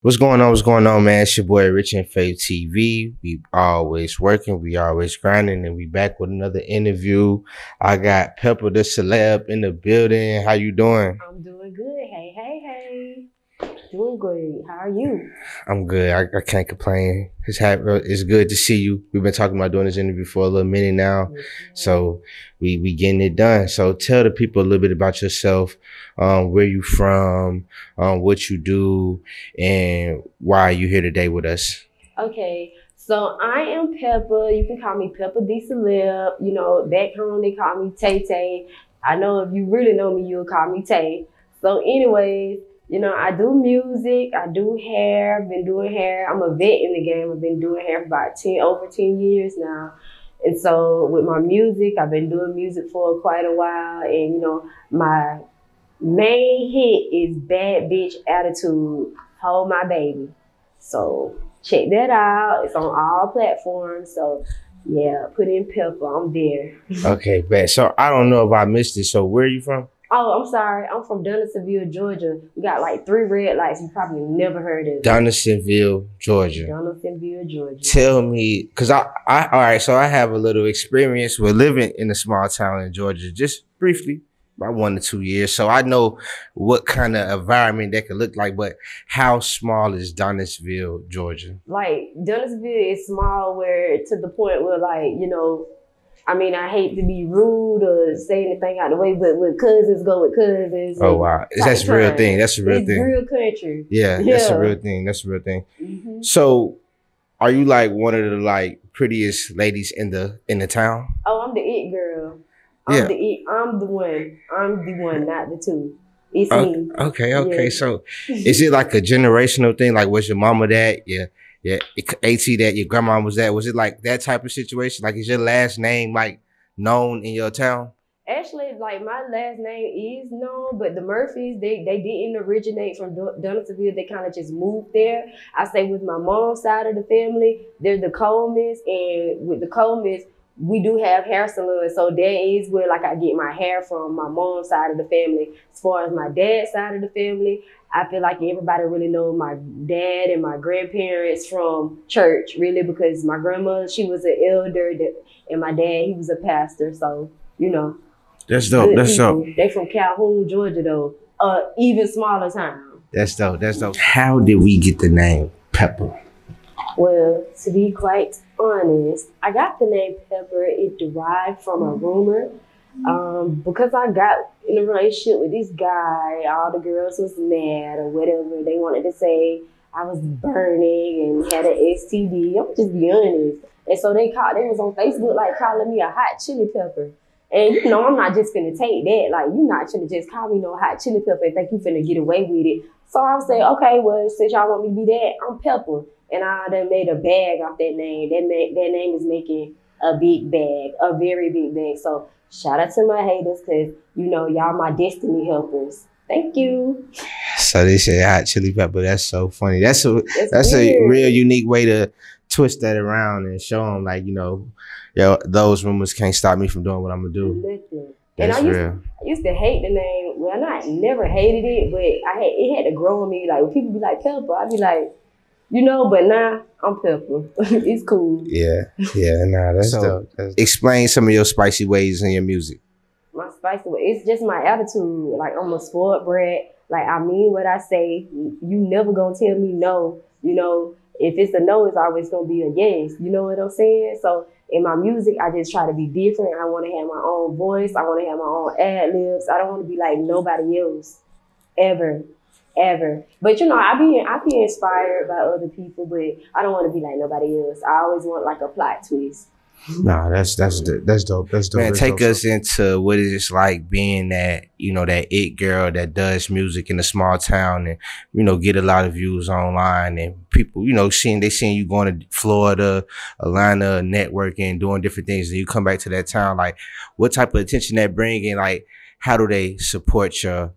What's going on? What's going on, man? It's your boy Rich and Faith TV. We always working, we always grinding, and we back with another interview. I got Peppa the Celeb in the building. How you doing? I'm doing good. Hey, hey, hey. Doing great. How are you? I'm good. I can't complain. It's good to see you. We've been talking about doing this interview for a little minute now, so we getting it done. So tell the people a little bit about yourself, where you from, what you do, and why are you here today with us. Okay, so I am Peppa. You can call me Peppa The Celeb. You know, back home they call me Tay Tay. I know if you really know me, you'll call me Tay. So anyways, you know, I do music, I do hair, I've been doing hair. I'm a vet in the game. I've been doing hair for about over 10 years now. And so with my music, I've been doing music for quite a while. And, you know, my main hit is Bad Bitch Attitude, Hold My Baby. So check that out. It's on all platforms. So yeah, put in Peppa, I'm there. Okay, bad. So I don't know if I missed it. So where are you from? Oh, I'm sorry. I'm from Donaldsonville, Georgia. We got like 3 red lights. You probably never heard of it. Donaldsonville, Georgia. Donaldsonville, Georgia. Tell me, cause all right, so I have a little experience with living in a small town in Georgia, just briefly, about 1 to 2 years. So I know what kind of environment that could look like, but how small is Donaldsonville, Georgia? Like Donaldsonville is small where to the point where like, you know, I mean, I hate to be rude or say anything out of the way, but with cousins go with cousins. Oh, wow. That's a real thing. That's a real thing. It's real country. Yeah, that's a real thing. That's a real thing. Mm-hmm. So are you like one of the like prettiest ladies in the town? Oh, I'm the it girl. I'm the one, not the two. It's me. Okay. Yeah. So is it like a generational thing? Like, was your mama that? Yeah, AT that, your grandma was that. Was it like that type of situation? Like, is your last name like known in your town? Actually, like my last name is known, but the Murphys, they didn't originate from Donaldsonville. They kind of just moved there. I say with my mom's side of the family, they're the Colemans, and with the Colemans, we do have hair salons. So that is where like I get my hair from, my mom's side of the family. As far as my dad's side of the family, I feel like everybody really knows my dad and my grandparents from church, really, because my grandmother, she was an elder, and my dad, he was a pastor. So, you know. That's dope. That's dope. They from Calhoun, Georgia, though. Even smaller town. That's dope. That's dope. How did we get the name Peppa? Well, to be quite honest, I got the name Pepper. It derived from a rumor. Because I got in a relationship with this guy, all the girls was mad or whatever. They wanted to say I was burning and had an STD. I'm just be honest. And so they was on Facebook like calling me a hot chili pepper. And you know, I'm not just finna take that. Like, you not finna just call me no hot chili pepper and think you finna get away with it. So I was saying, okay, well, since y'all want me to be that, I'm Pepper. And I done made a bag off that name. That name is making a big bag, a very big bag. So shout out to my haters, because, you know, y'all my destiny helpers. Thank you. So they say hot chili pepper. That's so funny. That's a real unique way to twist that around and show them, like, you know, those rumors can't stop me from doing what I'm gonna do. Listen. That's and real. I used to hate the name. Well, I never hated it, but it had to grow on me. Like, when people be like Pepper, I'd be like, you know, but nah, I'm Pepper. It's cool. Yeah, nah, that's dope. Explain some of your spicy ways in your music. My spicy way, it's just my attitude. Like, I'm a spoiled brat. Like, I mean what I say. You never gonna tell me no. You know, if it's a no, it's always gonna be a yes. You know what I'm saying? So in my music, I just try to be different. I want to have my own voice. I want to have my own ad-libs. I don't want to be like nobody else, ever. But you know, I be inspired by other people, but I don't want to be like nobody else. I always want like a plot twist. Nah, that's dope. That's dope. Man, take us into what it's like being that, you know, that it girl that does music in a small town and, you know, get a lot of views online, and people, you know, seeing you going to Florida, Atlanta, networking, doing different things, and you come back to that town. Like, what type of attention that bring, and like, how do they support your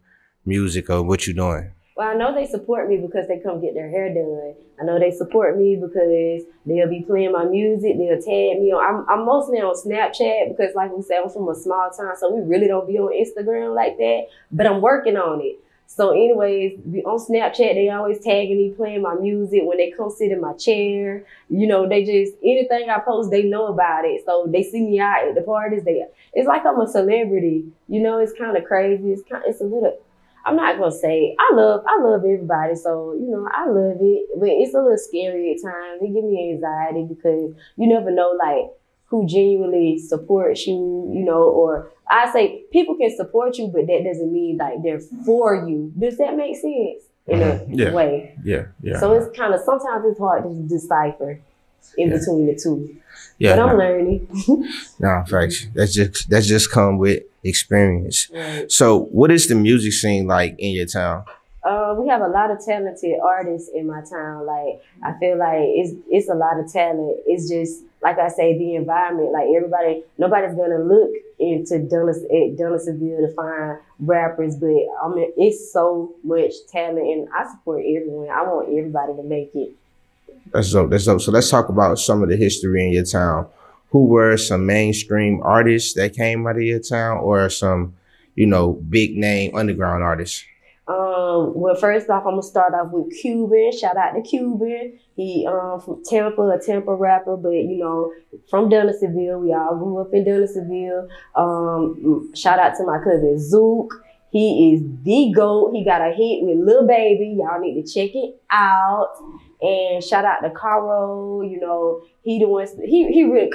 music or what you're doing? Well, I know they support me because they come get their hair done. I know they support me because they'll be playing my music. They'll tag me on. I'm mostly on Snapchat because, like we said, I'm from a small town, so we really don't be on Instagram like that. But I'm working on it. So anyways, on Snapchat, they always tagging me playing my music when they come sit in my chair. You know, they just, anything I post, they know about it. So they see me out at the parties. It's like I'm a celebrity. You know, it's kind of crazy. It's a little, I'm not gonna say, I love everybody. So, you know, I love it, but it's a little scary at times. It gives me anxiety because you never know, like, who genuinely supports you, you know, or I say people can support you, but that doesn't mean like they're for you. Does that make sense? In a way. Yeah. So it's kind of, sometimes it's hard to decipher in between the two. Yeah. But I'm learning. No, facts. That's just come with experience. Right. So what is the music scene like in your town? We have a lot of talented artists in my town. Like, I feel like it's a lot of talent. It's just, like I say, the environment. Like, nobody's gonna look into Donaldsonville to find rappers, but I mean, it's so much talent, and I support everyone. I want everybody to make it. That's dope. So let's talk about some of the history in your town. Who were some mainstream artists that came out of your town, or some, you know, big name underground artists? Well, first off, I'm gonna start off with Cuban. Shout out to Cuban. He from Tampa, a Tampa rapper, but you know, from Donaldsonville. We all grew up in Donaldsonville. Shout out to my cousin Zook. He is the GOAT. He got a hit with Lil Baby. Y'all need to check it out. And shout out to Caro. You know,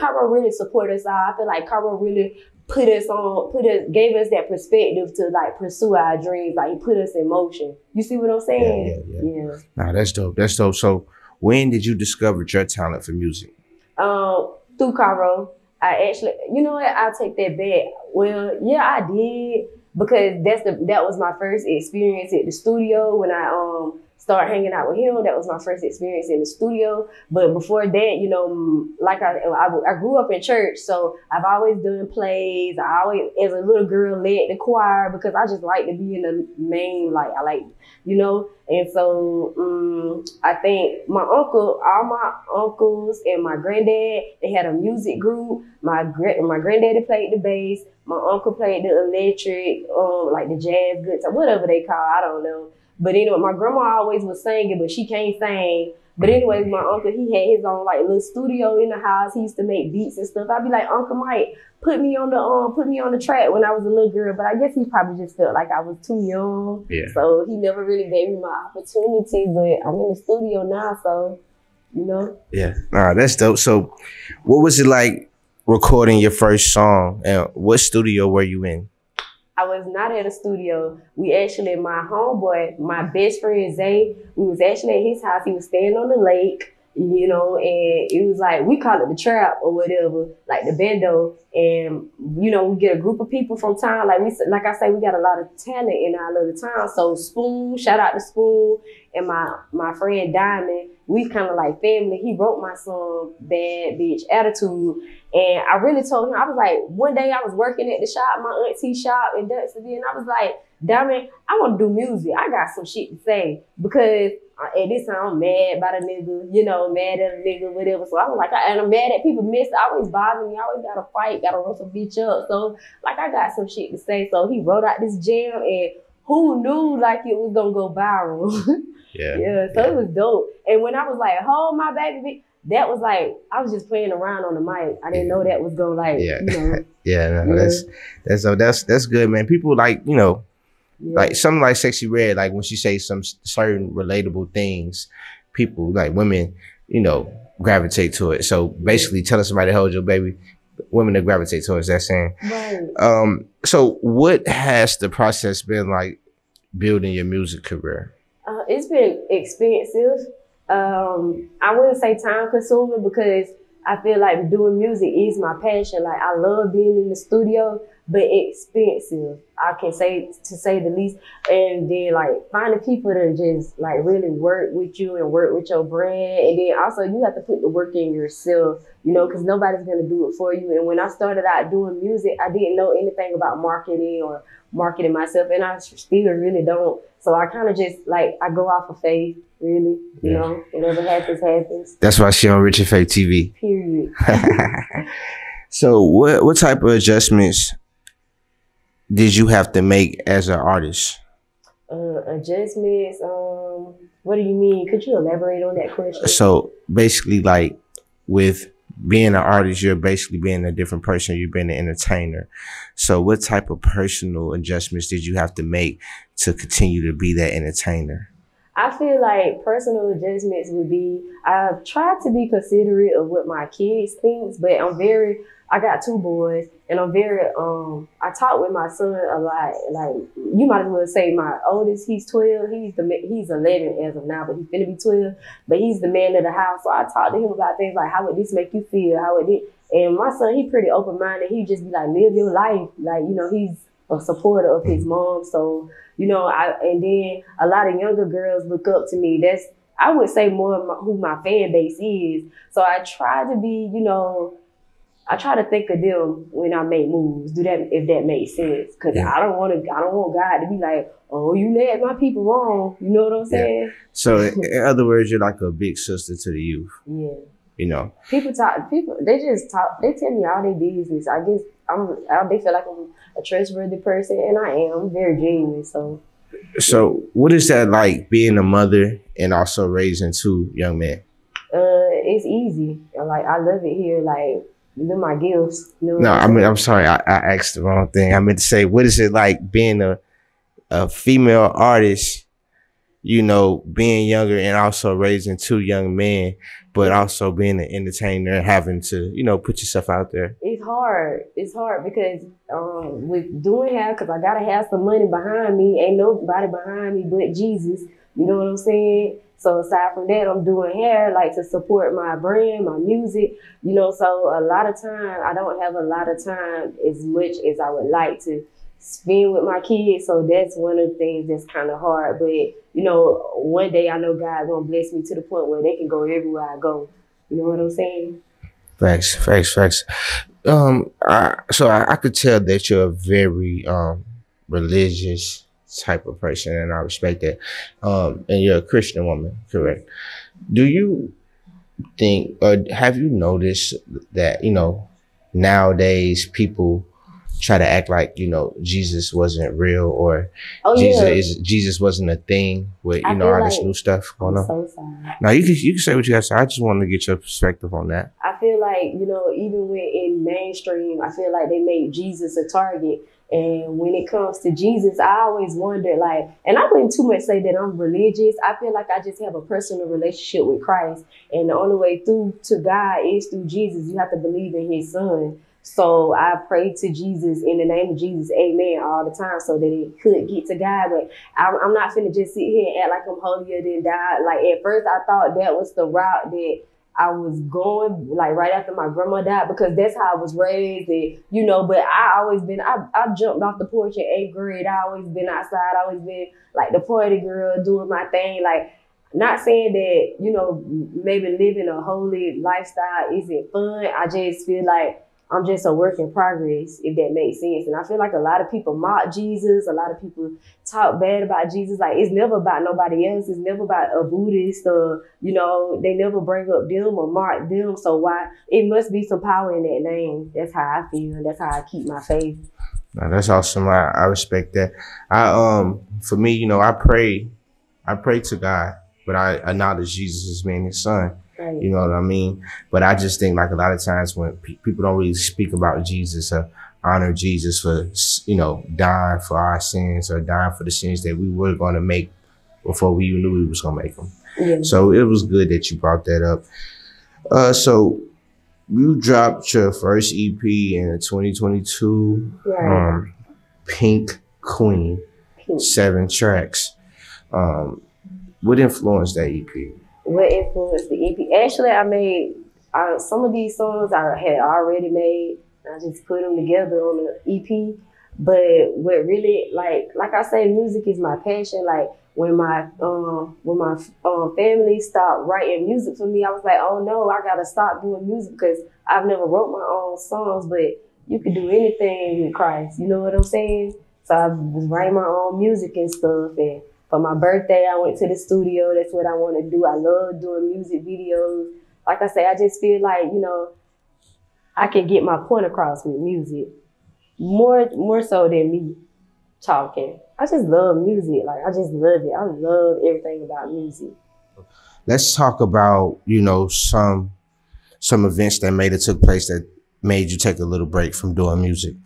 Caro really support us all. I feel like Caro really gave us that perspective to like pursue our dreams. Like, he put us in motion. You see what I'm saying? Yeah. Nah, that's dope. So when did you discover your talent for music? Through Caro. I actually, you know what? I'll take that back. Well, yeah, I did, because that was my first experience at the studio when I started hanging out with him. That was my first experience in the studio. But before that, you know, like I grew up in church, so I've always done plays. I always, as a little girl, led the choir because I just like to be in the main, like, I like, you know. And so I think all my uncles and my granddad, they had a music group. My granddaddy played the bass. My uncle played the electric, like the jazz guitar, whatever they call, I don't know. But anyway, my grandma always was singing, but she can't sing. But anyways, my uncle, he had his own like little studio in the house. He used to make beats and stuff. I'd be like, Uncle Mike, put me on the track when I was a little girl. But I guess he probably just felt like I was too young. Yeah. So he never really gave me my opportunity. But I'm in the studio now, so, you know. Yeah. That's dope. So what was it like recording your first song? And what studio were you in? I was not at a studio. We actually, my homeboy, my best friend Zay, we was actually at his house. He was staying on the lake, you know, and it was like, we call it the trap or whatever, like the bando. And, you know, we get a group of people from town. Like I say, we got a lot of talent in our little town. So Spoon, shout out to Spoon, and my friend Diamond, we kind of like family. He wrote my song, Bad Bitch Attitude. And I really told him, I was like, one day I was working at the shop, my auntie's shop in Dunstable, and I was like, Diamond, I want to do music. I got some shit to say, because at this time I'm mad by the nigga, you know, mad at a nigga, whatever. So I was like, and I'm mad at people miss. I always bother me. I always gotta fight, gotta run some bitch up. So like, I got some shit to say. So he wrote out this jam, and who knew like it was gonna go viral? So it was dope. And when I was like, hold my baby, that was like, I was just playing around on the mic. I didn't know that was gonna like, you know. That's good, man. People like, you know, like something like Sexy Red, like when she says some certain relatable things, people, like women, you know, gravitate to it. So basically telling somebody to hold your baby, women that gravitate towards that saying. Right. So what has the process been like building your music career? It's been expensive. I wouldn't say time consuming, because I feel like doing music is my passion. Like, I love being in the studio, but expensive, I can say, to say the least. And then like finding people that just like really work with you and work with your brand. And then also you have to put the work in yourself, you know, because nobody's gonna do it for you. And when I started out doing music, I didn't know anything about marketing or marketing myself, and I still really don't. So I kind of just like, I go off of faith, really, you know, whatever happens, happens. That's why she on Rich and Faith TV. Period. So what type of adjustments did you have to make as an artist? Adjustments. What do you mean? Could you elaborate on that question? So basically, like with being an artist, you're basically being a different person. You've been an entertainer. So what type of personal adjustments did you have to make to continue to be that entertainer? I feel like personal adjustments would be, I've tried to be considerate of what my kids think, but I got two boys and I talk with my son a lot. Like, you might as well say my oldest, he's 12, he's 11 as of now, but he's finna be 12, but he's the man of the house. So I talk to him about things like, how would this make you feel? How would it, and my son, he pretty open-minded. He just be like, live your life. Like, he's a supporter of his mom. So, and then a lot of younger girls look up to me. I would say more of who my fan base is. So I try to be, I try to think of them when I make moves. Do that if that makes sense. Cause yeah. I don't want God to be like, oh, you led my people wrong. You know what I'm saying? Yeah. So in other words, you're like a big sister to the youth. Yeah. People they just talk, they tell me all their business. I guess they feel like I'm a trustworthy person, and I am. I'm very genuine. So what is that like, being a mother and also raising two young men? It's easy. Like, I love it here. Like, they're my gifts. No, I mean, I'm sorry. I asked the wrong thing. I meant to say, what is it like being a female artist, being younger and also raising two young men, but also being an entertainer and having to, put yourself out there? It's hard. It's hard because with doing hair, because I got to have some money behind me. Ain't nobody behind me but Jesus. You know what I'm saying? So aside from that, I'm doing hair, like, to support my brand, my music, so a lot of time, I don't have a lot of time as much as I would like to spend with my kids. So that's one of the things that's kind of hard. But, one day I know God's going to bless me to the point where they can go everywhere I go. You know what I'm saying? Facts. So I could tell that you're a very religious type of person, and I respect that. And you're a Christian woman, correct? Do you think, or have you noticed that, nowadays people try to act like, Jesus wasn't real, or Jesus wasn't a thing with, all this new stuff going on? So sorry. Now you can say what you got to say. I just wanted to get your perspective on that. I feel like, even when in mainstream, I feel like they made Jesus a target. And when it comes to Jesus, I always wonder, like, and I wouldn't too much say that I'm religious. I feel like I just have a personal relationship with Christ. And the only way through to God is through Jesus. You have to believe in his son. So I pray to Jesus in the name of Jesus, amen, all the time, so that it could get to God. But I'm not finna just sit here and act like I'm holier than God. Like, at first I thought that was the route that I was going, like, right after my grandma died, because that's how I was raised. And, but I jumped off the porch in 8th grade. I always been outside. I always been like the party girl, doing my thing. Like, not saying that, maybe living a holy lifestyle isn't fun. I just feel like I'm just a work in progress, if that makes sense. And I feel like a lot of people mock Jesus. A lot of people talk bad about Jesus. Like, it's never about nobody else. It's never about a Buddhist or, they never bring up them or mark them. So why? It must be some power in that name. That's how I feel. That's how I keep my faith. No, that's awesome. I respect that. For me, I pray to God, but I acknowledge Jesus as being his son. Right. You know what I mean? But I just think, like, a lot of times when people don't really speak about Jesus or honor Jesus for, dying for our sins or dying for the sins that we were going to make before we even knew we was going to make them. Yeah. So it was good that you brought that up. So you dropped your first EP in 2022, right. Pink Queen, 7 tracks. What influenced that EP? What influenced the EP? Actually, I made some of these songs I had already made. I just put them together on the EP. But what really, like I say, music is my passion. Like, when my family stopped writing music for me, I was like, oh no, I gotta stop doing music, because I've never wrote my own songs. But you can do anything with Christ. You know what I'm saying? So I was writing my own music and stuff. And for my birthday, I went to the studio. That's what I want to do. I love doing music videos. Like I say, I just feel like, I can get my point across with music more so than me. talking. I just love music. Like, I just love it. I love everything about music. Let's talk about, you know, some events that took place that made you take a little break from doing music.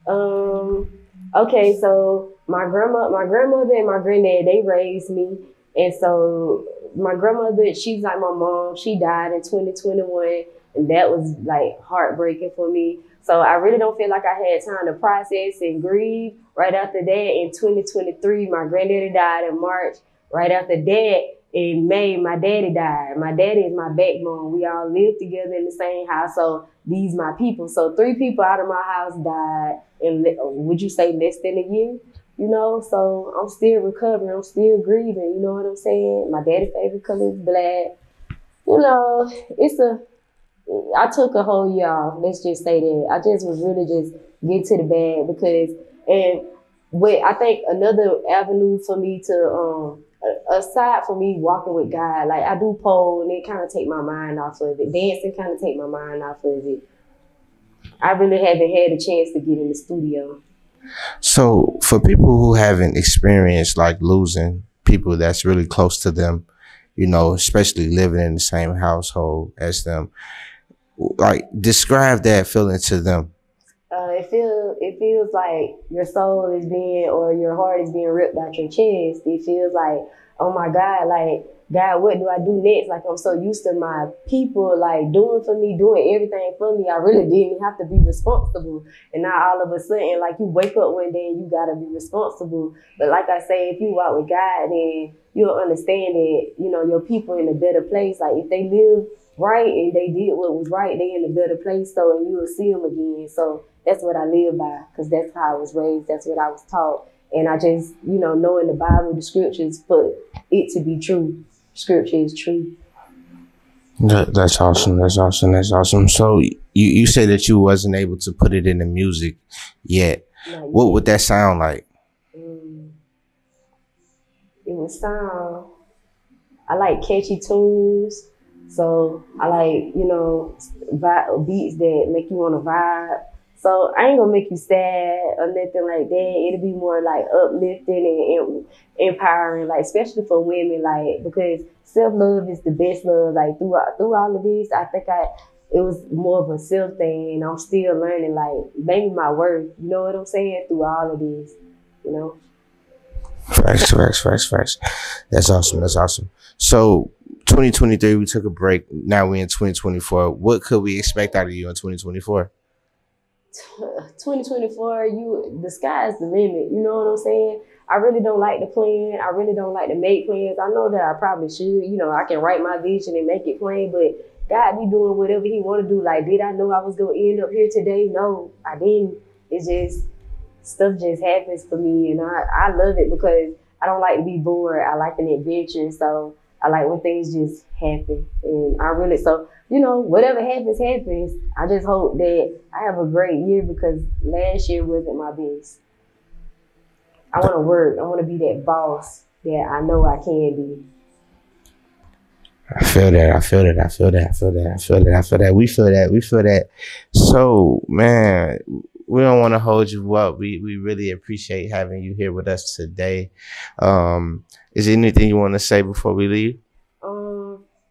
Okay, so my grandmother and my granddad, they raised me. And so my grandmother, she's like my mom. She died in 2021, and that was like heartbreaking for me. So I really don't feel like I had time to process and grieve. Right after that, in 2023, my granddaddy died in March. Right after that, in May, my daddy died. My daddy is my backbone. We all live together in the same house. So these my people. So 3 people out of my house died in, would you say, less than a year? You know, so I'm still recovering. I'm still grieving. You know what I'm saying? My daddy's favorite color is black. You know, I took a whole year off. Let's just say that. I just was really just get to the bag because, and what I think another avenue for me to, aside from me walking with God, like I do pole and it kind of take my mind off of it. Dancing kind of take my mind off of it. I really haven't had a chance to get in the studio. So for people who haven't experienced like losing people that's really close to them, you know, especially living in the same household as them, like describe that feeling to them. It feels like your soul is being, or your heart is being ripped out your chest. It feels like, oh my God, like, God, what do I do next? Like, I'm so used to my people, like, doing for me, doing everything for me. I really didn't have to be responsible. And now all of a sudden, like, you wake up one day and you got to be responsible. But like I say, if you walk with God, then you'll understand that, you know, your people in a better place. Like, if they live right and they did what was right, they in a better place. So, and you will see them again. So that's what I live by, because that's how I was raised. That's what I was taught. And I just, you know, knowing the Bible, the scriptures, for it to be true. Scripture is true. That's awesome. That's awesome. That's awesome. So you say that you wasn't able to put it in the music yet. What would that sound like? It would sound, I like catchy tunes. So I like, you know, beats that make you want to vibe. So I ain't gonna make you sad or nothing like that. It'll be more like uplifting and empowering, like especially for women, like, because self-love is the best love. Like through all of this, I think it was more of a self thing, and I'm still learning, like, maybe my worth. You know what I'm saying? Through all of this, you know. Facts. That's awesome. That's awesome. So 2023, we took a break. Now we're in 2024. What could we expect out of you in 2024? 2024, the sky is the limit. You know what I'm saying? I really don't like to plan. I really don't like to make plans. I know that I probably should. You know, I can write my vision and make it plain, but God be doing whatever he want to do. Like, did I know I was going to end up here today? No, I didn't. It's just, stuff just happens for me, and I love it because I don't like to be bored. I like an adventure, so I like when things just happen. And I really, so, you know, whatever happens, happens. I just hope that I have a great year, because last year wasn't my best. I want to work. I want to be that boss that I know I can be. I feel that. We feel that. So, man, we don't want to hold you up. We really appreciate having you here with us today. Is there anything you want to say before we leave?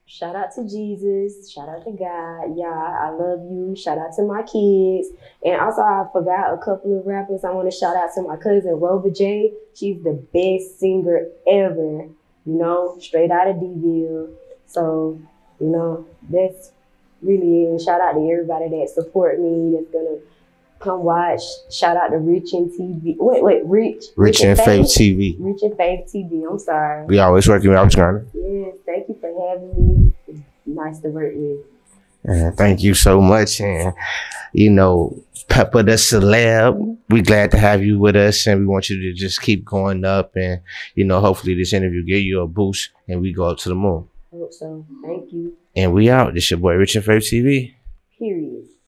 Shout out to Jesus. Shout out to God. Yeah, I love you. Shout out to my kids. And also, I forgot a couple of rappers. I want to shout out to my cousin, Rover J. She's the best singer ever. You know, straight out of D-Ville. So, you know, that's really it. And shout out to everybody that support me, that's going to come watch. Shout out to Rich and TV. Rich and Faith TV. Rich and Faith TV. I'm sorry. We always working. We always grinding. Yes, thank you for having me. It's nice to work with. And thank you so much. And, you know, Peppa the Celeb, we glad to have you with us, and we want you to just keep going up, and, you know, hopefully this interview give you a boost and we go up to the moon. I hope so. Thank you. And we out. This your boy Rich and Faith TV. Period.